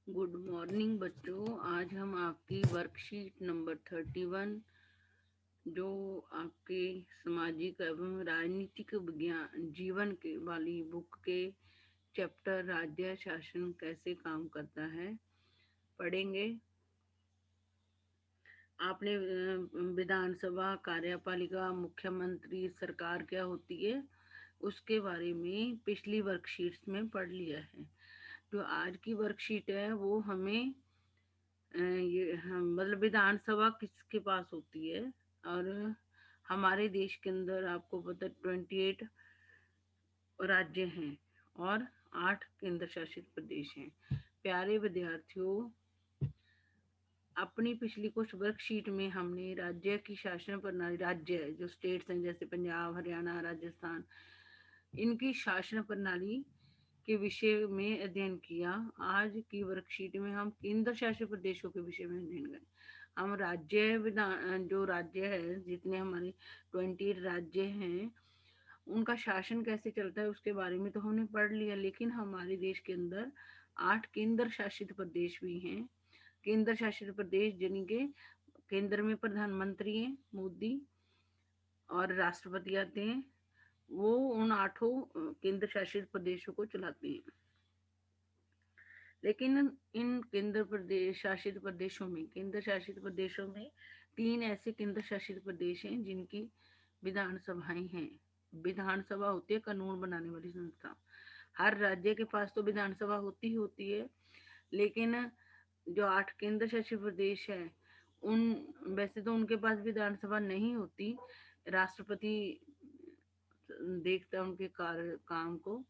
Good morning बच्चों। आज हम आपकी वर्कशीट नंबर 31 जो आपके सामाजिक एवं राजनीतिक विज्ञान जीवन के वाली बुक के चैप्टर राज्य शासन कैसे काम करता है पढ़ेंगे। आपने विधानसभा, कार्यपालिका, मुख्यमंत्री, सरकार क्या होती है उसके बारे में पिछली वर्कशीट्स में पढ़ लिया है। जो आज की वर्कशीट है वो हमें ये हम मतलब विधानसभा किसके पास होती है, और हमारे देश के अंदर आपको पता 28 राज्य हैं और 8 केंद्र शासित प्रदेश हैं। प्यारे विद्यार्थियों, अपनी पिछली कुछ वर्कशीट में हमने राज्य की शासन प्रणाली, राज्य जो स्टेट्स हैं जैसे पंजाब, हरियाणा, राजस्थान, इनकी शासन प्रणाली के विषय में अध्ययन किया। आज की वर्कशीट में हम केंद्र शासित प्रदेशों के विषय में अध्ययन करें। हम राज्य विधान जो राज्य है, जितने हमारे 20 राज्य हैं, उनका शासन कैसे चलता है उसके बारे में तो हमने पढ़ लिया, लेकिन हमारे देश के अंदर 8 केंद्र शासित प्रदेश भी हैं। केंद्र शासित प्रदेश जिनके केंद्र में प्रधानमंत्री हैं मोदी और राष्ट्रपति आते हैं, वो उन 8 केंद्र शासित प्रदेशों को चलाते हैं। लेकिन इन केंद्र शासित प्रदेशों में 3 ऐसे केंद्र शासित प्रदेश हैं जिनकी विधानसभाएं हैं। विधानसभा होती है कानून बनाने वाली संस्था। हर राज्य के पास तो विधानसभा होती है, लेकिन जो 8 केंद्र शासित प्रदेश है उन वैसे तो उनके पास विधानसभा नहीं होती। राष्ट्रपति देखता है उनके कार्य काम को।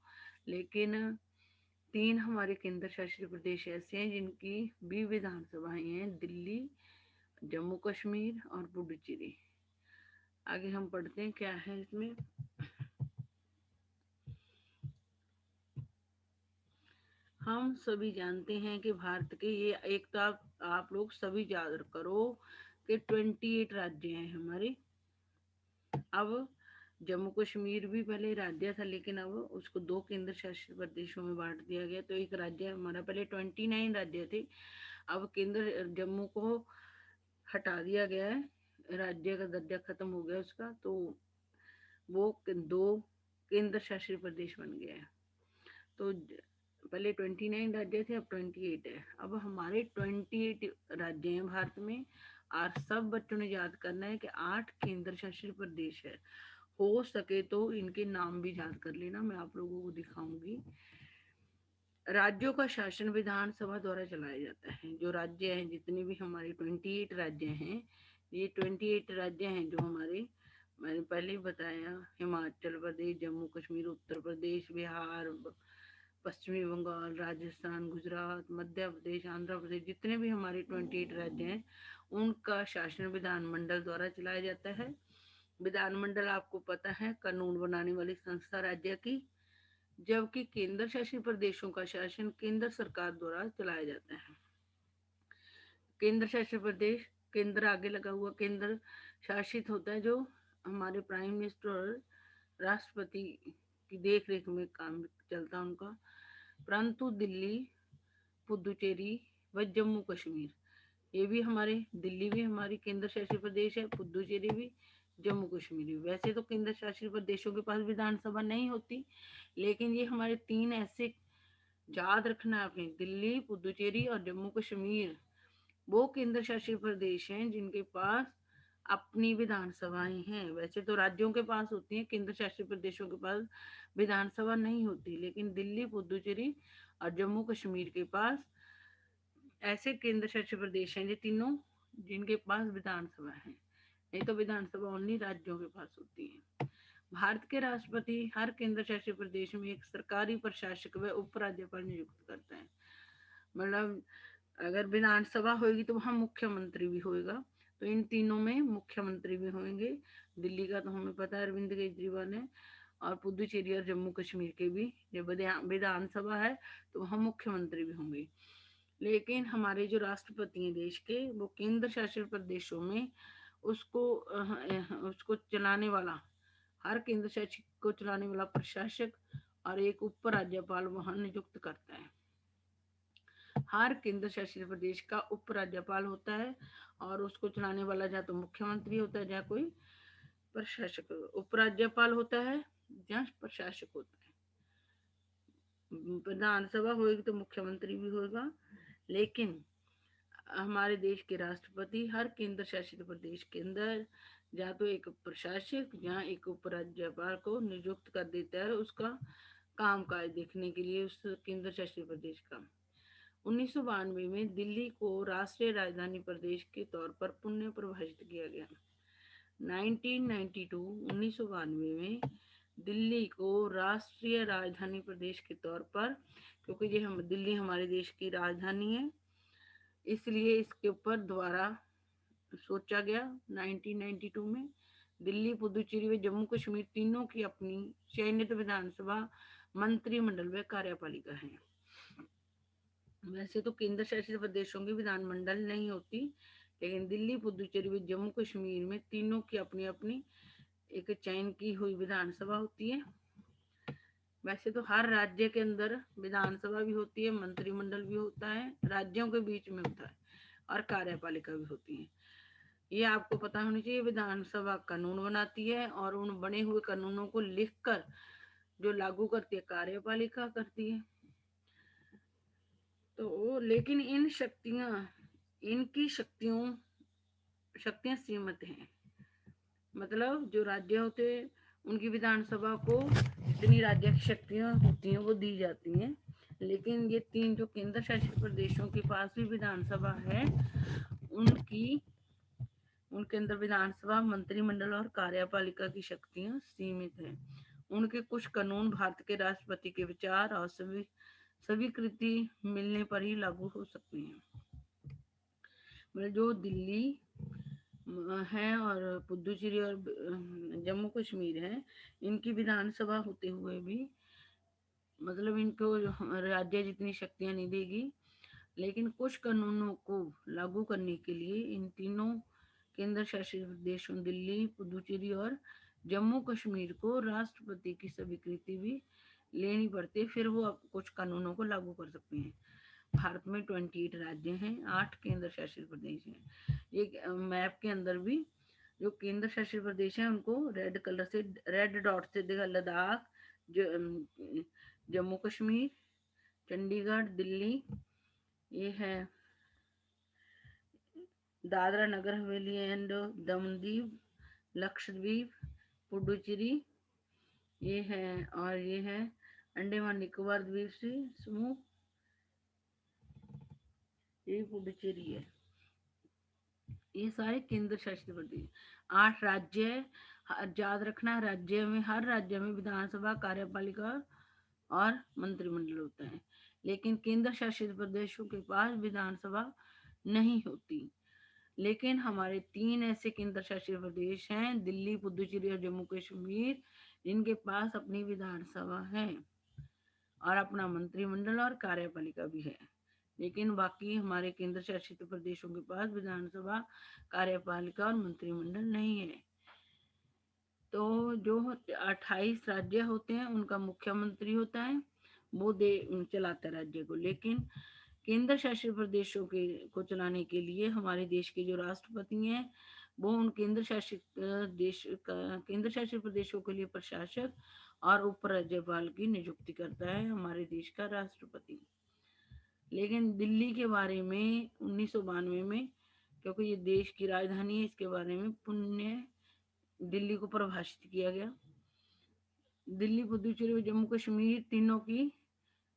लेकिन 3 हमारे केंद्र शासित प्रदेश ऐसे हैं जिनकी भी विधानसभाएं हैं, दिल्ली, जम्मू कश्मीर और पुडुचेरी। आगे हम पढ़ते हैं क्या है इसमें। हम सभी जानते हैं कि भारत के ये एक तो आप लोग सभी याद करो कि 28 राज्य हैं हमारे। अब जम्मू कश्मीर भी पहले राज्य था, लेकिन अब उसको 2 केंद्र शासित प्रदेशों में बांट दिया गया। तो एक राज्य हमारा, पहले 29 राज्य थे, अब केंद्र जम्मू को हटा दिया गया है, राज्य का दर्जा खत्म हो गया उसका, तो वो 2 केंद्र शासित प्रदेश बन गया है। तो पहले 29 राज्य थे, अब 28 है। अब हमारे 28 राज्य हैं भारत में, और सब बच्चों ने याद करना है कि 8 केंद्र शासित प्रदेश है। हो सके तो इनके नाम भी याद कर लेना, मैं आप लोगों को दिखाऊंगी। राज्यों का शासन विधानसभा द्वारा चलाया जाता है। जो राज्य हैं, जितने भी हमारे 28 राज्य हैं, ये 28 राज्य हैं जो हमारे, मैंने पहले ही बताया, हिमाचल प्रदेश, जम्मू कश्मीर, उत्तर प्रदेश, बिहार, पश्चिमी बंगाल, राजस्थान, गुजरात, मध्य प्रदेश, आंध्र प्रदेश, जितने भी हमारे 28 राज्य हैं उनका शासन विधानमंडल द्वारा चलाया जाता है। विधानमंडल आपको पता है कानून बनाने वाली संस्था राज्य की, जबकि केंद्र शासित प्रदेशों का शासन केंद्र सरकार द्वारा चलाया जाता है। केंद्र शासित प्रदेश, केंद्र आगे लगा हुआ केंद्र शासित होता है, जो हमारे प्राइम मिनिस्टर और राष्ट्रपति की देख रेख में काम चलता है उनका। परंतु दिल्ली, पुदुचेरी व जम्मू कश्मीर, ये भी हमारे, दिल्ली भी हमारी केंद्र शासित प्रदेश है, पुदुचेरी भी, जम्मू कश्मीर भी। वैसे तो केंद्र शासित प्रदेशों के पास विधानसभा नहीं होती, लेकिन ये हमारे 3 ऐसे याद रखना आपने, दिल्ली, पुदुचेरी और जम्मू कश्मीर, वो केंद्र शासित प्रदेश हैं जिनके पास अपनी विधानसभाएं हैं। वैसे तो राज्यों के पास होती हैं, केंद्र शासित प्रदेशों के पास विधानसभा नहीं होती, लेकिन दिल्ली, पुदुचेरी और जम्मू कश्मीर के पास ऐसे केंद्र शासित प्रदेश हैं ये तीनों जिनके पास विधानसभा है। नहीं तो विधानसभा ओनली राज्यों के पास होती है। भारत के राष्ट्रपति हर केंद्र शासित प्रदेश में एक सरकारी प्रशासक व उपराज्यपाल नियुक्त करता है। मतलब अगर विधानसभा होगी तो वहाँ मुख्यमंत्री भी होगा, तो इन तीनों में मुख्यमंत्री भी होंगे। दिल्ली का तो हमें पता है अरविंद केजरीवाल है, और पुदुचेरी और जम्मू कश्मीर के भी जब विधानसभा है तो वहाँ मुख्यमंत्री भी होंगे। लेकिन हमारे जो राष्ट्रपति हैं देश के, वो केंद्र शासित प्रदेशों में उसको चलाने वाला, हर केंद्र शासित को चलाने वाला प्रशासक और एक उप राज्यपाल वहां नियुक्त करता है। हर केंद्र शासित प्रदेश का उपराज्यपाल होता है और उसको चलाने वाला या तो मुख्यमंत्री होता है या कोई प्रशासक। उपराज्यपाल होता है या प्रशासक होता है। विधानसभा होगी तो मुख्यमंत्री भी होगा, लेकिन हमारे देश के राष्ट्रपति हर केंद्र शासित प्रदेश के अंदर या तो एक प्रशासक या एक उपराज्यपाल को नियुक्त कर देता है उसका काम काज देखने के लिए उस केंद्र शासित प्रदेश का। 1992 में दिल्ली को राष्ट्रीय राजधानी प्रदेश के तौर पर पुनः परिभाषित किया गया। 1992 में दिल्ली को राष्ट्रीय राजधानी प्रदेश के तौर पर, क्योंकि ये हम दिल्ली हमारे देश की राजधानी है, इसलिए इसके ऊपर दोबारा सोचा गया 1992 में। दिल्ली, पुदुचेरी व जम्मू कश्मीर तीनों की अपनी चयनित विधानसभा, मंत्रिमंडल व कार्यपालिका है। वैसे तो केंद्र शासित प्रदेशों की विधानमंडल नहीं होती, लेकिन दिल्ली, पुदुचेरी व जम्मू कश्मीर में तीनों की अपनी अपनी एक चयन की हुई विधानसभा होती है। वैसे तो हर राज्य के अंदर विधानसभा भी होती है, मंत्रिमंडल भी होता है, राज्यों के बीच में होता है, और कार्यपालिका भी होती है। ये आपको पता होना चाहिए। विधानसभा कानून बनाती है और उन बने हुए कानूनों को लिखकर जो लागू करती है कार्यपालिका करती है। तो लेकिन इनकी शक्तियां सीमित हैं। मतलब जो राज्य होते हैं उनकी विधानसभा को जितनी राज्य की शक्तियां होती हैं वो दी जाती हैं, लेकिन ये तीन जो केंद्र शासित प्रदेशों के पास भी विधानसभा है उनके अंदर विधानसभा, मंत्रिमंडल और कार्यपालिका की शक्तियां सीमित हैं। उनके कुछ कानून भारत के राष्ट्रपति के विचार और स्वीकृति मिलने पर ही लागू हो सकते हैं। मतलब जो दिल्ली है और पुदुचेरी और जम्मू कश्मीर है, इनकी विधानसभा होते हुए भी मतलब इनको राज्य जितनी शक्तियां नहीं देगी, लेकिन कुछ कानूनों को लागू करने के लिए इन तीनों केंद्र शासित प्रदेशों दिल्ली, पुदुचेरी और जम्मू कश्मीर को राष्ट्रपति की स्वीकृति भी लेनी पड़ती है, फिर वो कुछ कानूनों को लागू कर सकते हैं। भारत में 28 राज्य हैं, 8 केंद्र शासित प्रदेश हैं। एक मैप के अंदर भी जो केंद्र शासित प्रदेश हैं उनको रेड कलर से, रेड डॉट से देखा, लद्दाख, जम्मू कश्मीर, चंडीगढ़, दिल्ली, ये है दादरा नगर हवेली एंड दमन, लक्षद्वीप, पुडुचेरी, ये है, और ये है अंडमान निकोबार द्वीप से समूह, ये पुडुचेरी है। ये सारे केंद्र शासित प्रदेश। 8 राज्य, याद रखना, राज्य में हर राज्य में विधानसभा, कार्यपालिका और मंत्रिमंडल होता है, लेकिन केंद्र शासित प्रदेशों के पास विधानसभा नहीं होती। लेकिन हमारे 3 ऐसे केंद्र शासित प्रदेश हैं, दिल्ली, पुदुचेरी और जम्मू कश्मीर, जिनके पास अपनी विधानसभा है और अपना मंत्रिमंडल और कार्यपालिका भी है। लेकिन बाकी हमारे केंद्र शासित प्रदेशों के पास विधानसभा, कार्यपालिका और मंत्रिमंडल नहीं है। तो जो 28 राज्य होते हैं उनका मुख्यमंत्री होता है, वो चलाता है राज्य को, लेकिन केंद्र शासित प्रदेशों के को चलाने के लिए हमारे देश के जो राष्ट्रपति हैं वो उन केंद्र शासित प्रदेशों के लिए प्रशासक और उपराज्यपाल की नियुक्ति करता है हमारे देश का राष्ट्रपति। लेकिन दिल्ली के बारे में 1992 में, क्योंकि ये देश की राजधानी है, इसके बारे में पुनः दिल्ली को परिभाषित किया गया। दिल्ली, पुदुचेरी और जम्मू कश्मीर तीनों की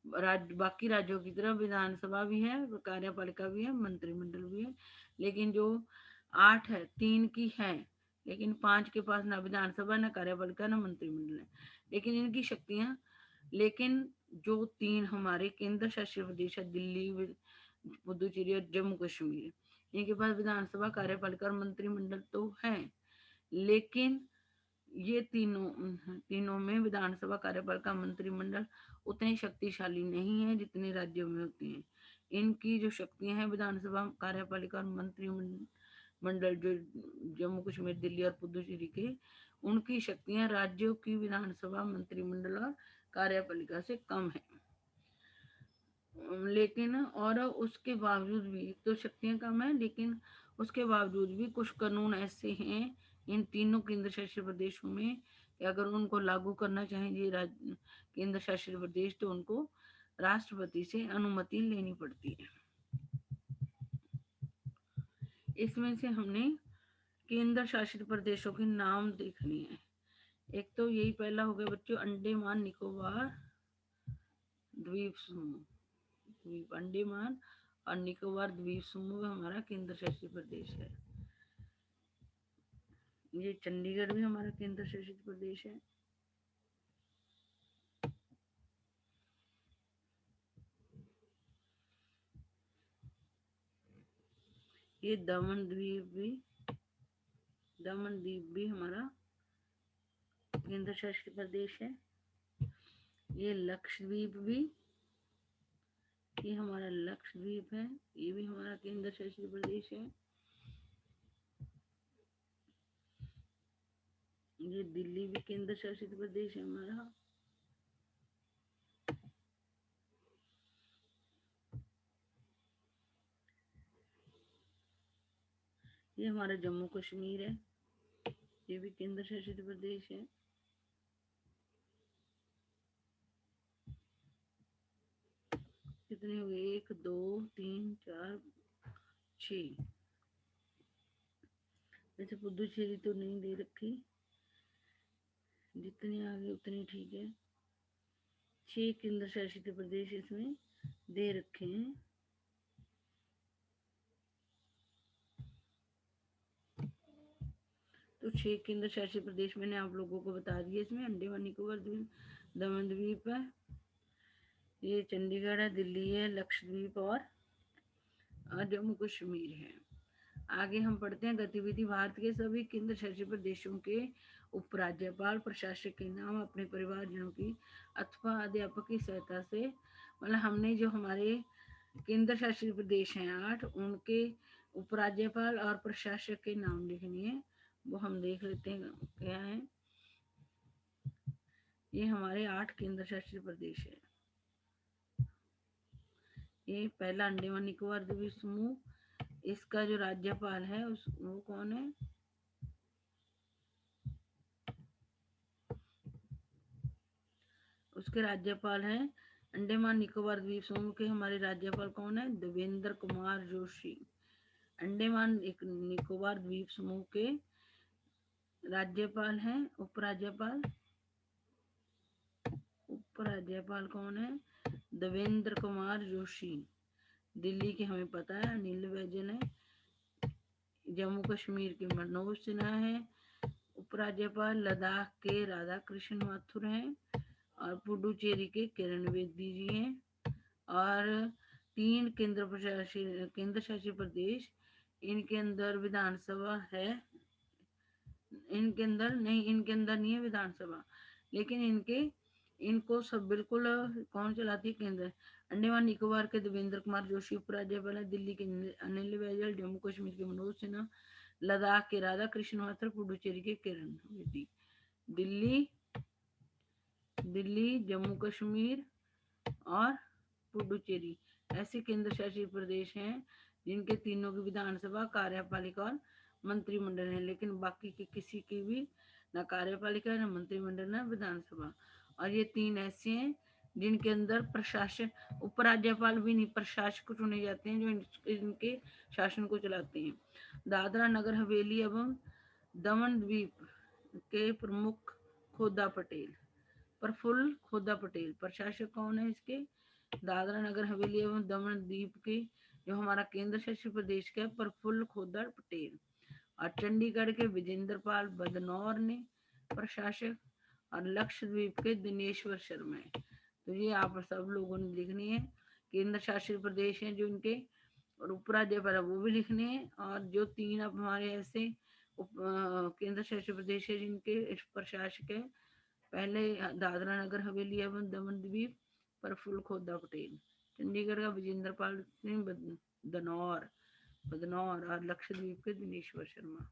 बाकी राज्यों की तरह विधानसभा भी है, कार्यपालिका भी है, मंत्रिमंडल भी है, लेकिन जो 8 है, 3 की है, लेकिन 5 के पास ना विधानसभा, ना कार्यपालिका, ना मंत्रिमंडल है, लेकिन इनकी शक्तियां, लेकिन जो 3 हमारे केंद्र शासित प्रदेश है, दिल्ली, पुदुचेरी और जम्मू कश्मीर, इनके पास विधानसभा, कार्यपालिका और मंत्रिमंडल तो है, लेकिन ये तीनों में विधानसभा, कार्यपालिका, मंत्रिमंडल उतने शक्तिशाली नहीं है जितने राज्यों में होती हैं। इनकी जो शक्तियां हैं विधानसभा, कार्यपालिका और मंत्रिमंडल, जो जम्मू कश्मीर, दिल्ली और पुदुचेरी के, उनकी शक्तियां राज्यों की विधानसभा, मंत्रिमंडल और कार्यपालिका से कम है। लेकिन और उसके बावजूद भी तो शक्तियां कम है, लेकिन उसके बावजूद भी कुछ कानून ऐसे हैं इन तीनों केंद्र शासित प्रदेशों में कि अगर उनको लागू करना चाहेंगे केंद्र शासित प्रदेश तो उनको राष्ट्रपति से अनुमति लेनी पड़ती है। इसमें से हमने केंद्र शासित प्रदेशों के नाम देखने हैं। एक तो यही पहला हो गया बच्चों, अंडमान निकोबार द्वीप समूह। द्वीप अंडमान और निकोबार द्वीप समूह हमारा केंद्र शासित प्रदेश है। ये चंडीगढ़ भी हमारा केंद्र शासित प्रदेश है। ये दमन द्वीप भी हमारा केंद्र शासित प्रदेश है। ये लक्षद्वीप भी, ये हमारा लक्षद्वीप है, ये भी हमारा केंद्र शासित प्रदेश है। ये दिल्ली भी केंद्र शासित प्रदेश है हमारा। ये हमारा जम्मू कश्मीर है, ये भी केंद्र शासित प्रदेश है। कितने हुए? 1 2 3 4 6। वैसे पुदुचेरी तो नहीं दे रखी, जितनी आगे उतनी ठीक है। 6 केंद्र शासित प्रदेश इसमें दे रखे हैं। तो 6 केंद्र शासित प्रदेश मैंने आप लोगों को बता दिए। इसमें अंडमान निकोबार द्वीप, दमन द्वीप है, ये चंडीगढ़ है, दिल्ली है, लक्षद्वीप और जम्मू कश्मीर है। आगे हम पढ़ते हैं गतिविधि। भारत के सभी केंद्र शासित प्रदेशों के उपराज्यपाल प्रशासक के नाम अपने परिवारजनों की अथवा अध्यापक की सहायता से, मतलब हमने जो हमारे केंद्र शासित प्रदेश हैं 8, उनके उपराज्यपाल और प्रशासक के नाम लिखने हैं। वो हम देख लेते हैं क्या है। ये हमारे 8 केंद्र शासित प्रदेश है। ये पहला अंडमान निकोबार द्वीप समूह, इसका जो राज्यपाल है वो कौन है? उसके राज्यपाल हैं अंडमान निकोबार द्वीप समूह के हमारे राज्यपाल कौन है? देवेंद्र कुमार जोशी। अंडमान निकोबार द्वीप समूह के राज्यपाल हैं उपराज्यपाल कौन है? देवेंद्र कुमार जोशी। दिल्ली के हमें पता है अनिल बैजल है। जम्मू कश्मीर के मनोज सिन्हा है उपराज्यपाल। लद्दाख के राधा कृष्ण माथुर हैं और पुडुचेरी के किरण बेदी जी हैं। और 3 केंद्र शासित प्रदेश, इनके अंदर विधानसभा है, इनके अंदर नहीं है विधानसभा, लेकिन इनको सब बिल्कुल कौन चलाती है? केंद्र। अंडमान निकोबार के देवेंद्र कुमार जोशी उपराज्यपाल है। दिल्ली के अनिल बैजल, जम्मू कश्मीर के मनोज सिन्हा, लद्दाख के राधा कृष्ण माथुर, पुडुचेरी के किरण बेदी। दिल्ली, जम्मू कश्मीर और पुडुचेरी ऐसे केंद्र शासित प्रदेश हैं जिनके तीनों की विधानसभा, कार्यपालिका और मंत्रिमंडल है, लेकिन बाकी के किसी की भी ना कार्यपालिका, ना मंत्रिमंडल, ना विधानसभा। और ये 3 ऐसे हैं जिनके अंदर प्रशासन, उपराज्यपाल भी नहीं, प्रशासक चुने जाते हैं जो इनके शासन को चलाते हैं। दादरा नगर हवेली एवं दमन द्वीप के प्रमुख खोदा पटेल, प्रफुल्ल खोदा पटेल। प्रशासक कौन है इसके? दादरा नगर हवेली एवं दमन द्वीप के जो हमारा केंद्र शासित प्रदेश का प्रफुल्ल खोदा पटेल। और चंडीगढ़ के विजेंद्र पाल बदनौर ने प्रशासक, और लक्षद्वीप के दिनेश्वर शर्मा है। तो ये आप सब लोगों ने लिखनी है। केंद्र शासित प्रदेश हैं जो इनके, और उपराज्यपाल वो भी लिखने हैं। और जो 3 अब हमारे ऐसे केंद्र शासित प्रदेश है जिनके प्रशासक है, पहले दादरा नगर हवेली एवं दमन द्वीप प्रफुल्ल खोदा पटेल, चंडीगढ़ का विजेंद्र पाल सिंह बदनौर और लक्षद्वीप के दिनेश्वर शर्मा।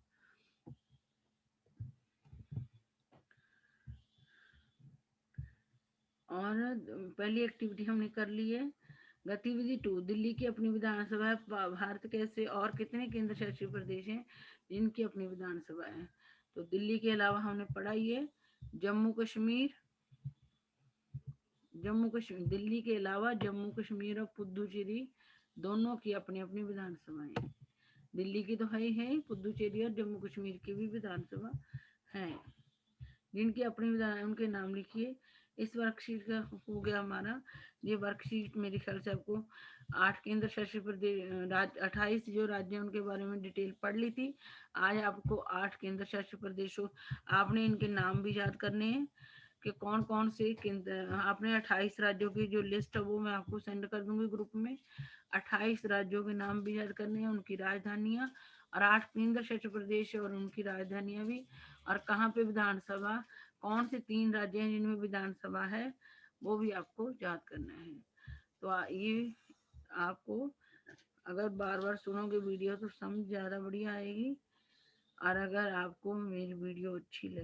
और पहली एक्टिविटी हमने कर ली है। गतिविधि 2, दिल्ली की अपनी विधानसभा है। भारत के ऐसे और कितने केंद्र शासित प्रदेश हैं जिनकी अपनी विधानसभा है? तो दिल्ली के अलावा हमने पढ़ा ये जम्मू कश्मीर, दिल्ली के अलावा जम्मू कश्मीर और पुदुचेरी दोनों की अपनी अपनी विधानसभाएं। दिल्ली की तो है ही है, पुदुचेरी और जम्मू कश्मीर की भी विधानसभा है जिनकी अपनी विधान, उनके नाम लिखिए। इस वर्कशीट का हो गया हमारा ये वर्कशीट। मेरे ख्याल से आपको 8 केंद्र शासित प्रदेश 28 जो राज्य उनके बारे में डिटेल पढ़ ली थी। आज आपको 8 केंद्र शासित प्रदेशों, आपने इनके नाम भी याद करने हैं कि कौन कौन से केंद्र। आपने 28 राज्यों की जो लिस्ट है वो मैं आपको सेंड कर दूंगी ग्रुप में। 28 राज्यों के नाम भी याद करने हैं, उनकी राजधानियां, और 8 केंद्र शासित प्रदेश और उनकी राजधानियां भी, और कहाँ पे विधानसभा, कौन से 3 राज्य हैं जिनमें विधानसभा है वो भी आपको याद करना है। तो ये आपको अगर बार बार सुनोगे वीडियो तो समझ ज़्यादा बढ़िया आएगी। और अगर आपको मेरी वीडियो अच्छी लगे